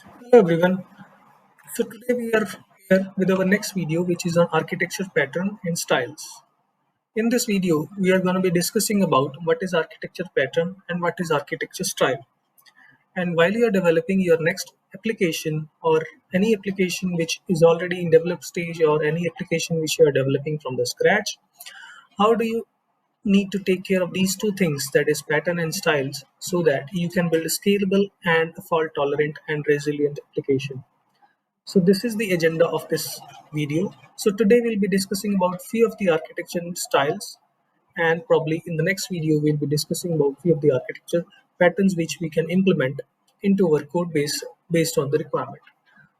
Hello everyone. So today we are here with our next video, which is on architecture pattern and styles. In this video, we are going to be discussing about what is architecture pattern and what is architecture style. And while you are developing your next application or any application which is already in developed stage or any application which you are developing from the scratch, how do you need to take care of these two things, that is pattern and styles, so that you can build a scalable and fault tolerant and resilient application. So this is the agenda of this video. So today we'll be discussing about few of the architecture styles, and probably in the next video we'll be discussing about few of the architecture patterns which we can implement into our code base based on the requirement.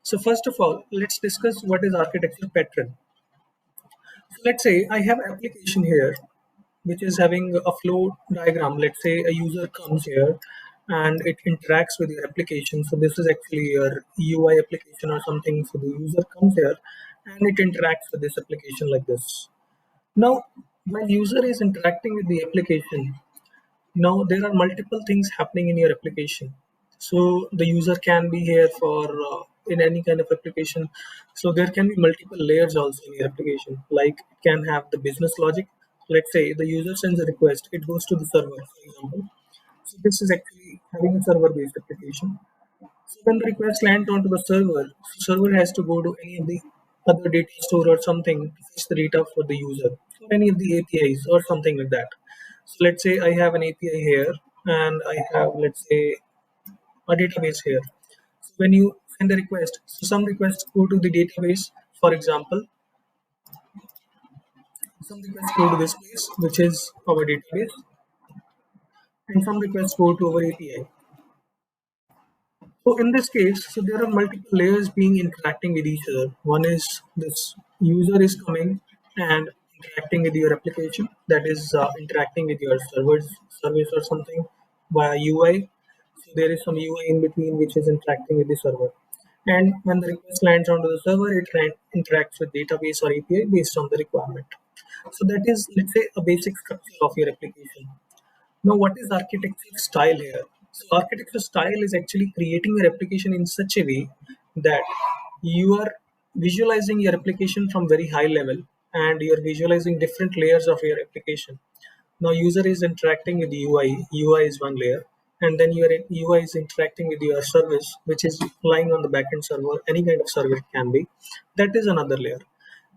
So first of all, let's discuss what is architecture pattern. So let's say I have an application here which is having a flow diagram. Let's say a user comes here and it interacts with your application. So this is actually your UI application or something. So the user comes here and it interacts with this application like this. Now, when user is interacting with the application, now there are multiple things happening in your application. So the user can be here for in any kind of application. So there can be multiple layers also in your application. Like it can have the business logic. Let's say the user sends a request, it goes to the server, for example. So this is actually having a server-based application. So when the request lands onto the server has to go to any of the other data store or something to fetch the data for the user, or any of the APIs or something like that. So let's say I have an API here and I have, let's say, a database here. So when you send a request, so some requests go to the database, for example, some requests go to this place, which is our database, and some requests go to our API. So in this case, so there are multiple layers being interacting with each other. One is this user is coming and interacting with your application, that is interacting with your service or something via UI. So there is some UI in between which is interacting with the server. And when the request lands onto the server, it interacts with database or API based on the requirement. So that is, let's say, a basic structure of your application. Now, what is architecture style here? So, architecture style is actually creating your application in such a way that you are visualizing your application from very high level and you are visualizing different layers of your application. Now, user is interacting with the UI. UI is one layer, and then your UI is interacting with your service, which is lying on the backend server. Any kind of server it can be. That is another layer.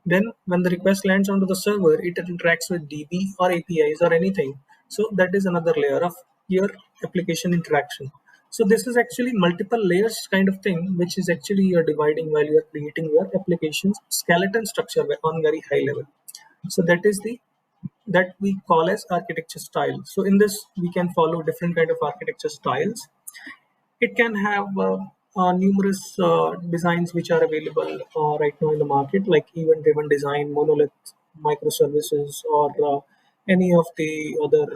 Then when the request lands onto the server, it interacts with DB or APIs or anything. So that is another layer of your application interaction. So this is actually multiple layers kind of thing, which is actually you're dividing while you're creating your application's skeleton structure on very high level. So that we call as architecture style. So in this, we can follow different kind of architecture styles. It can have numerous designs which are available right now in the market, like event-driven design, monolith, microservices, or any of the other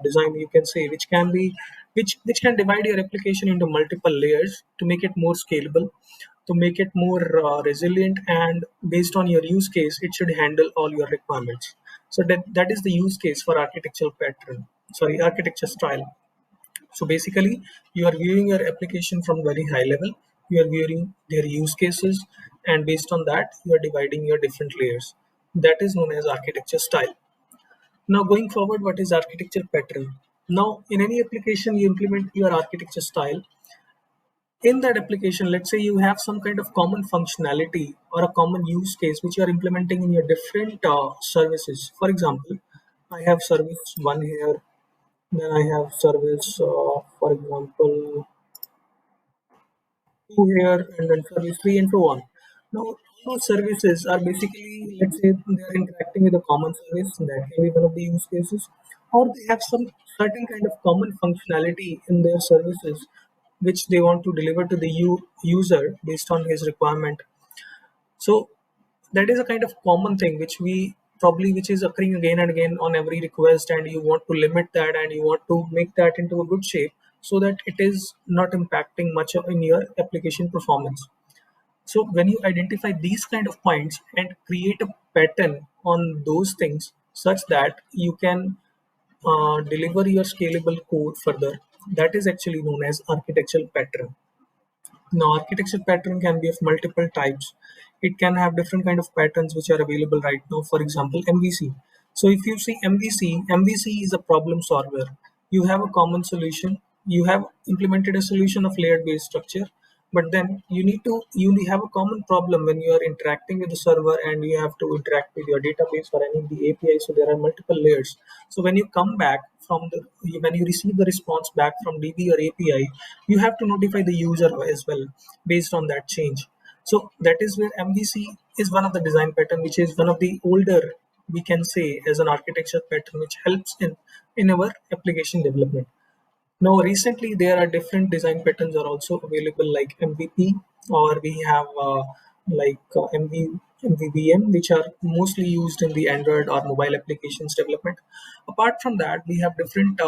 design you can say, which can be which can divide your application into multiple layers to make it more scalable, to make it more resilient, and based on your use case, it should handle all your requirements. So that is the use case for architectural pattern. Sorry, architecture style. So basically, you are viewing your application from very high level. You are viewing their use cases, and based on that, you are dividing your different layers. That is known as architecture style. Now, going forward, what is architecture pattern? Now, in any application, you implement your architecture style. In that application, let's say you have some kind of common functionality or a common use case which you are implementing in your different services. For example, I have service one here, then I have service, for example, two here, and then service three, and so on. Now, all those services are basically, let's say, they are interacting with a common service, that can be one of the use cases, or they have some certain kind of common functionality in their services which they want to deliver to the user based on his requirement. So that is a kind of common thing which we probably which is occurring again and again on every request, and you want to limit that and you want to make that into a good shape so that it is not impacting much in your application performance. So when you identify these kind of points and create a pattern on those things such that you can deliver your scalable code further, that is actually known as architectural pattern. Now, architecture pattern can be of multiple types. It can have different kind of patterns which are available right now. For example, MVC. So if you see MVC is a problem solver. You have a common solution. You have implemented a solution of layered based structure, but then you have a common problem when you are interacting with the server and you have to interact with your database or any of the API. So there are multiple layers. So when you come back from the when you receive the response back from DB or API, you have to notify the user as well based on that change. So that is where MVC is one of the design pattern, which is one of the older, we can say, as an architecture pattern, which helps in our application development. Now, recently there are different design patterns are also available like MVP, or we have MVVM, which are mostly used in the Android or mobile applications development. Apart from that, we have different,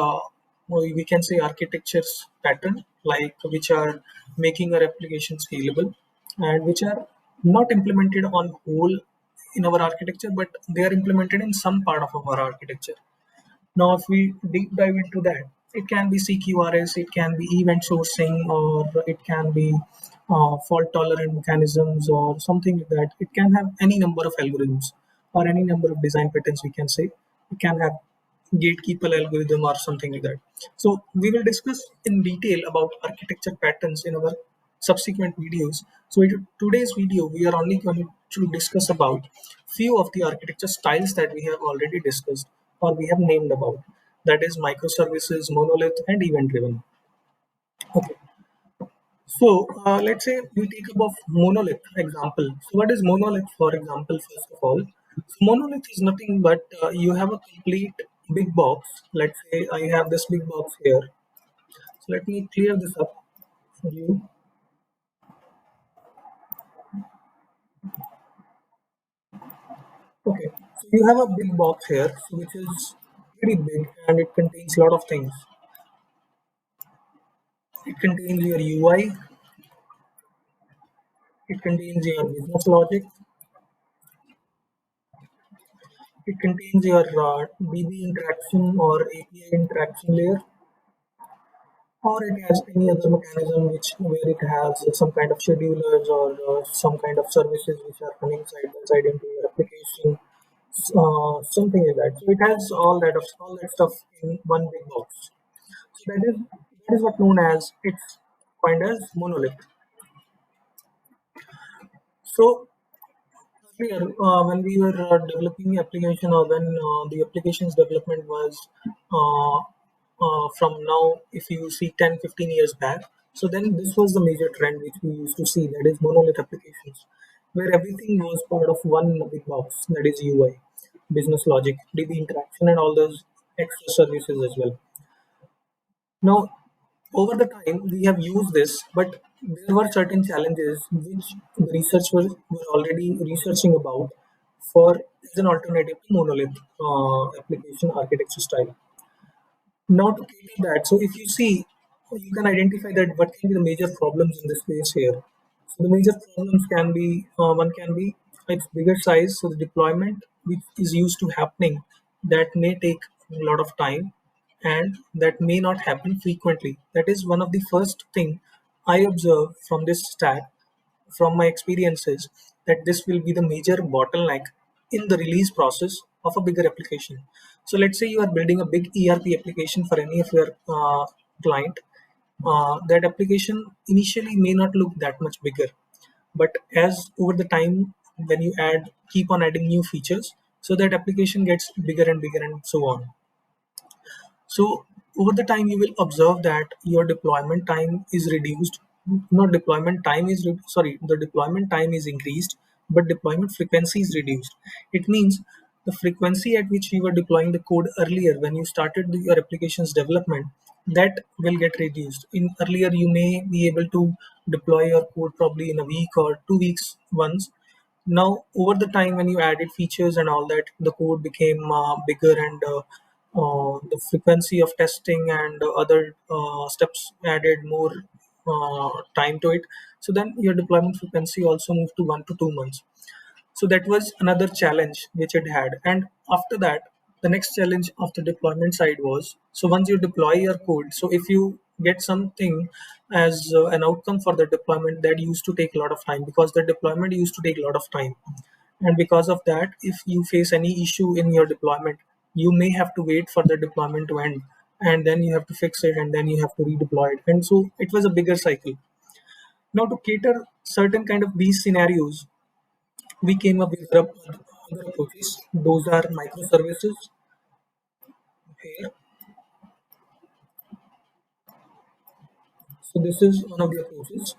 we can say, architectures pattern, like which are making our application scalable and which are not implemented on whole in our architecture, but they are implemented in some part of our architecture. Now, if we deep dive into that, it can be CQRS, it can be event sourcing, or it can be fault tolerant mechanisms, or something like that. It can have any number of algorithms or any number of design patterns, we can say. It can have gatekeeper algorithm or something like that. So, we will discuss in detail about architecture patterns in our subsequent videos. So, in today's video, we are only going to discuss about few of the architecture styles that we have already discussed or we have named about. That is microservices, monolith, and event driven. Okay. So let's say we take about monolith example. So what is monolith, for example, first of all? So monolith is nothing but you have a complete big box. Let's say I have this big box here. So let me clear this up for you. Okay. So you have a big box here, so which is pretty big and it contains a lot of things. It contains your UI, it contains your business logic, it contains your DB interaction or API interaction layer, or it has any other mechanism which where it has some kind of schedulers or some kind of services which are running side by side into your application, something like that. So it has all that stuff in one big box. So that is what known as it's coined as monolith. So earlier, when we were developing the application, or when the application's development was uh, from now, if you see 10, 15 years back, so then this was the major trend which we used to see, that is monolith applications, where everything was part of one big box, that is UI, business logic, DB interaction, and all those extra services as well. Now, over the time, we have used this, but there were certain challenges which the researchers were already researching about for as an alternative to monolith application architecture style. Now, to cater that, so if you see, you can identify that what can be the major problems in this space here. So the major problems can be one can be its bigger size, so the deployment which is used to happening that may take a lot of time and that may not happen frequently. That is one of the first thing I observe from this stack, from my experiences, that this will be the major bottleneck in the release process of a bigger application. So let's say you are building a big ERP application for any of your client. That application initially may not look that much bigger, but as over the time, when you keep on adding new features, so that application gets bigger and bigger and so on. So over the time, you will observe that your deployment time is reduced. Not deployment time is sorry, the deployment time is increased, but deployment frequency is reduced. It means the frequency at which you were deploying the code earlier when you started your application's development, that will get reduced. In earlier, you may be able to deploy your code probably in a week or 2 weeks once. Now over the time, when you added features and all that, the code became bigger, and the frequency of testing and other steps added more time to it. So then your deployment frequency also moved to 1 to 2 months. So that was another challenge which it had. And after that, the next challenge of the deployment side was, so once you deploy your code, so if you get something as an outcome for the deployment that used to take a lot of time, because the deployment used to take a lot of time. And because of that, if you face any issue in your deployment, you may have to wait for the deployment to end, and then you have to fix it, and then you have to redeploy it. And so it was a bigger cycle. Now, to cater certain kind of these scenarios, we came up with other approaches. Those are microservices here. So this is one of the approaches.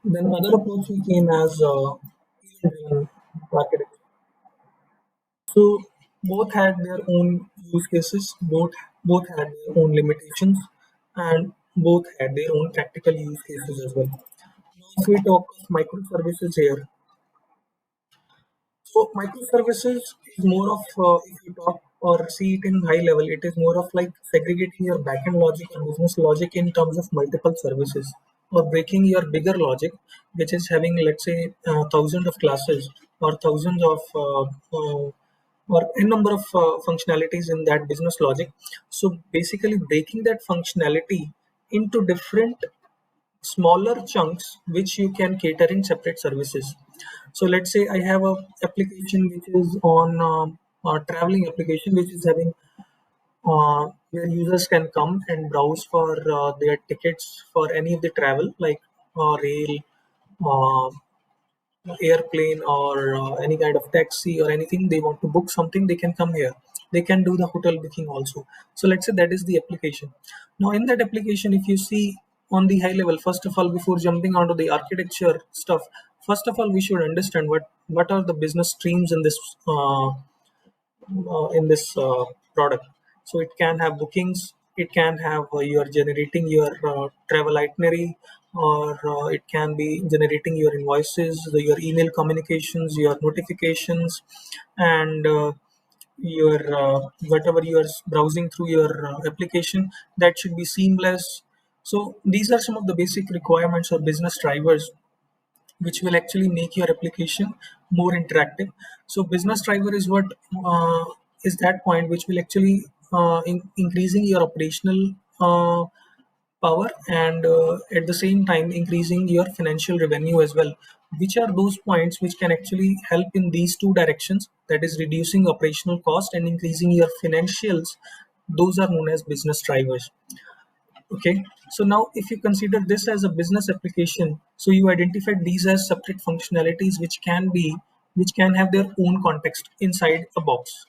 Then other approach we came as event-driven architecture. So both had their own use cases, both had their own limitations, and both had their own practical use cases as well. Now, if we talk of microservices here, so microservices is more of, if you talk or see it in high level, it is more of like segregating your backend logic or business logic in terms of multiple services, or breaking your bigger logic, which is having, let's say, thousands of classes or thousands of or a number of functionalities in that business logic. So basically, breaking that functionality into different smaller chunks which you can cater in separate services. So let's say I have a application which is on a traveling application which is having where users can come and browse for their tickets for any of the travel, like rail, uh, airplane, or any kind of taxi or anything. They want to book something, they can come here. They can do the hotel booking also. So let's say that is the application. Now in that application, if you see on the high level, first of all, before jumping onto the architecture stuff, first of all we should understand what are the business streams in this product. So it can have bookings, it can have you are generating your travel itinerary, or it can be generating your invoices, your email communications, your notifications, and your whatever you are browsing through your application, that should be seamless. So these are some of the basic requirements or business drivers which will actually make your application more interactive. So business driver is what is that point which will actually increasing your operational power, and at the same time increasing your financial revenue as well. Which are those points which can actually help in these two directions, that is reducing operational cost and increasing your financials? Those are known as business drivers. Okay, so now if you consider this as a business application, so you identified these as separate functionalities which can have their own context inside a box.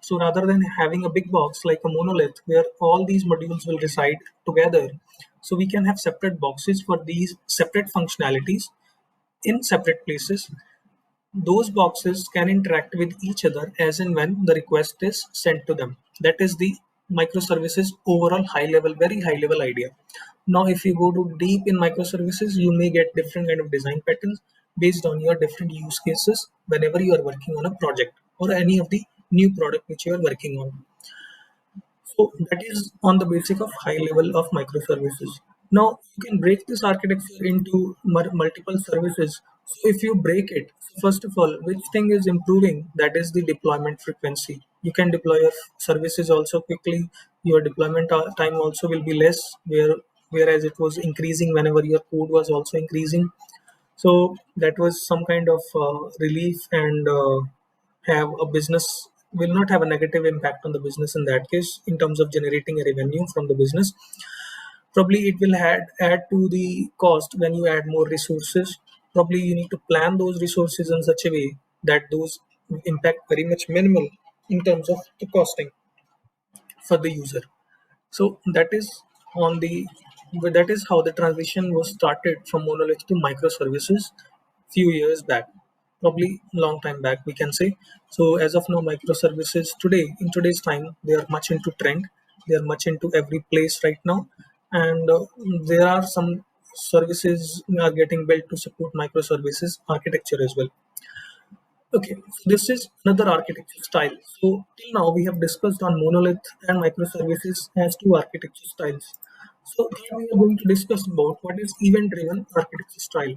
So rather than having a big box like a monolith where all these modules will reside together, so we can have separate boxes for these separate functionalities in separate places. Those boxes can interact with each other as and when the request is sent to them. That is the microservices overall high level, very high level idea. Now, if you go to deep in microservices, you may get different kind of design patterns based on your different use cases whenever you are working on a project or any of the new product which you are working on. So that is on the basic of high level of microservices. Now you can break this architecture into multiple services. So if you break it, so first of all, which thing is improving? That is the deployment frequency. You can deploy your services also quickly. Your deployment time also will be less, whereas it was increasing whenever your code was also increasing. So that was some kind of relief, and have a business will not have a negative impact on the business in that case in terms of generating a revenue from the business. Probably it will add to the cost when you add more resources. Probably you need to plan those resources in such a way that those impact very much minimal in terms of the costing for the user. So that is on the that is how the transition was started from monolith to microservices few years back, probably long time back we can say. So as of now, microservices today in today's time, they are much into trend. They are much into every place right now, and there are some services are getting built to support microservices architecture as well. Okay, so this is another architecture style. So till now we have discussed on monolith and microservices as two architecture styles. So now we are going to discuss about what is event-driven architecture style.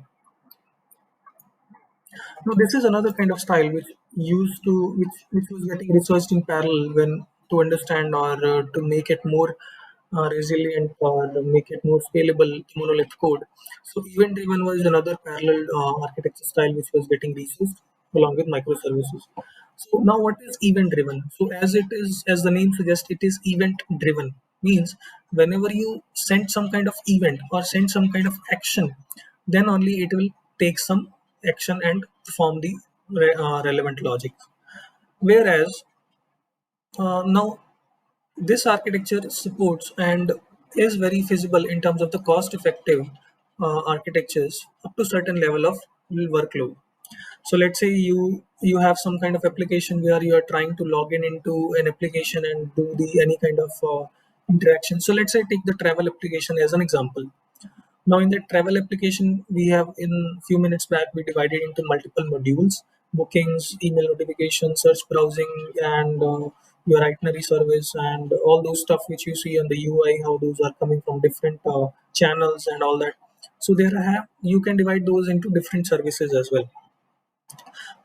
Now this is another kind of style which was getting researched in parallel when to understand or to make it more resilient or make it more scalable monolith code. So event driven was another parallel architecture style which was getting researched along with microservices. So now what is event driven? So as the name suggests, it is event driven. Means whenever you send some kind of event or send some kind of action, then only it will take some action and perform the relevant logic. Whereas now this architecture supports and is very feasible in terms of the cost effective architectures up to certain level of workload. So let's say you have some kind of application where you are trying to log in into an application and do the any kind of interaction. So let's say take the travel application as an example. Now, in the travel application, we have in few minutes back we divided into multiple modules: bookings, email notifications, search browsing, and your itinerary service, and all those stuff which you see on the UI, how those are coming from different channels and all that. So there have you can divide those into different services as well.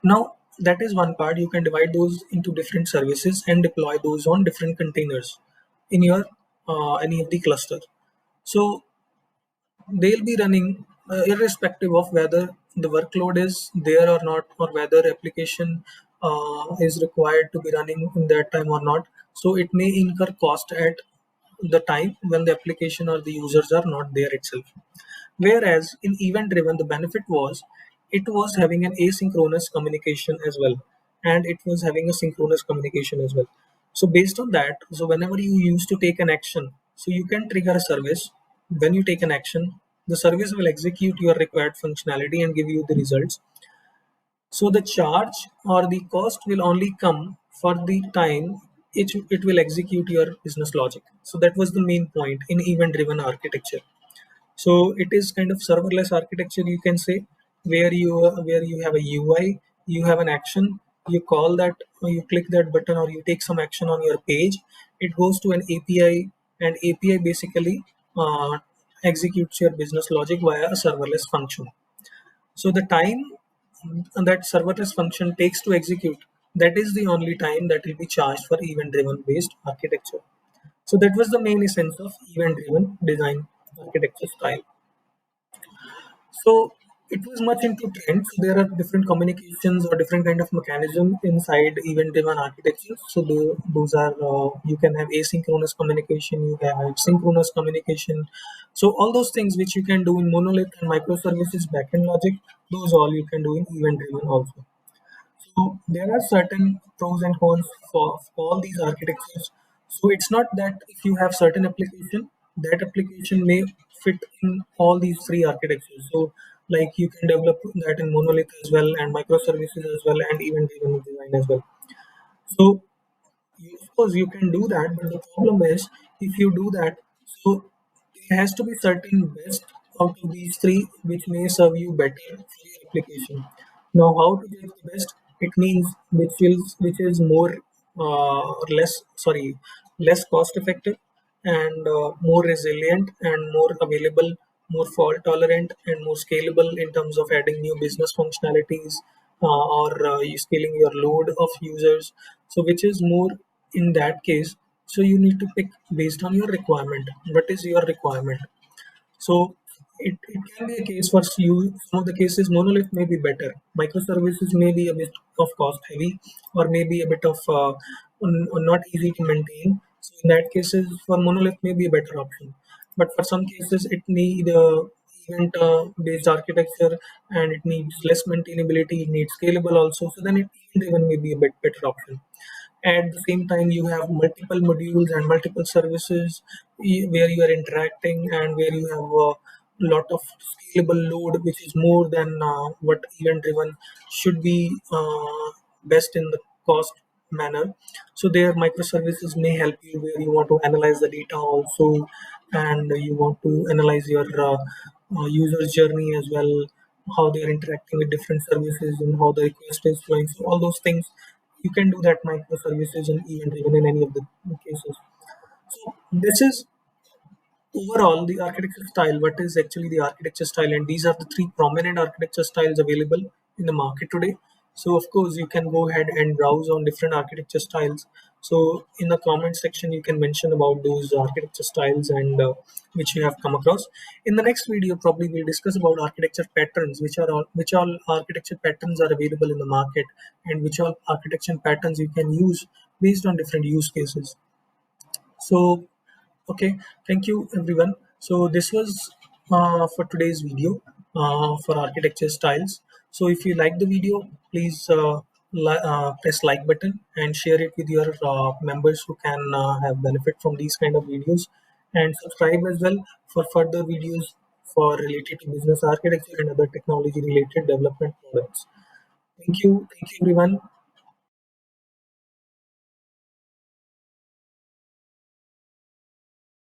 Now that is one part. You can divide those into different services and deploy those on different containers in your any of the cluster. So they'll be running irrespective of whether the workload is there or not, or whether application is required to be running in that time or not. So it may incur cost at the time when the application or the users are not there itself. Whereas in event driven, the benefit was it was having an asynchronous communication as well, and it was having a synchronous communication as well. So based on that, so whenever you used to take an action, so you can trigger a service. When you take an action, the service will execute your required functionality and give you the results. So the charge or the cost will only come for the time it will execute your business logic. So that was the main point in event driven architecture. So it is kind of serverless architecture, you can say, where you have a UI, you have an action, you call that, or you click that button, or you take some action on your page. It goes to an API, and API basically executes your business logic via a serverless function. So the time that serverless function takes to execute, that is the only time that will be charged for event-driven based architecture. So that was the main essence of event-driven design architecture style. So it was much into trends. There are different communications or different kind of mechanism inside event-driven architecture. So those are you can have asynchronous communication, you have synchronous communication. So all those things which you can do in monolith and microservices backend logic, those all you can do in event-driven also. So there are certain pros and cons for all these architectures. So it's not that if you have certain application, that application may fit in all these three architectures. So like you can develop that in monolith as well, and microservices as well, and even driven design as well. So of course, you can do that, but the problem is if you do that, so there has to be certain best out of these three which may serve you better for your application. Now, how to get the best? It means which is more or less sorry less cost effective and more resilient and more available, more fault tolerant and more scalable in terms of adding new business functionalities or you scaling your load of users. So which is more in that case? So you need to pick based on your requirement. What is your requirement? So it can be a case for you. Some of the cases monolith may be better. Microservices may be a bit of cost heavy or maybe a bit of not easy to maintain. So in that cases, for monolith may be a better option. But for some cases, it need event based architecture and it needs less maintainability. It needs scalable also. So then it even may be a bit better option. At the same time, you have multiple modules and multiple services where you are interacting and where you have a lot of scalable load, which is more than what event driven should be best in the cost manner. So there microservices may help you where you want to analyze the data also, and you want to analyze your user's journey as well, how they are interacting with different services and how the request is flowing. So all those things you can do that microservices and event driven in any of the cases. So this is overall the architecture style. What is actually the architecture style? And these are the three prominent architecture styles available in the market today. So of course you can go ahead and browse on different architecture styles. So in the comment section, you can mention about those architecture styles and which you have come across. In the next video, probably we'll discuss about architecture patterns, which all architecture patterns are available in the market, and which all architecture patterns you can use based on different use cases. So okay, thank you everyone. So this was for today's video for architecture styles. So if you like the video, please press like button and share it with your members who can have benefit from these kind of videos, and subscribe as well for further videos for related to business architecture and other technology related development products. Thank you everyone.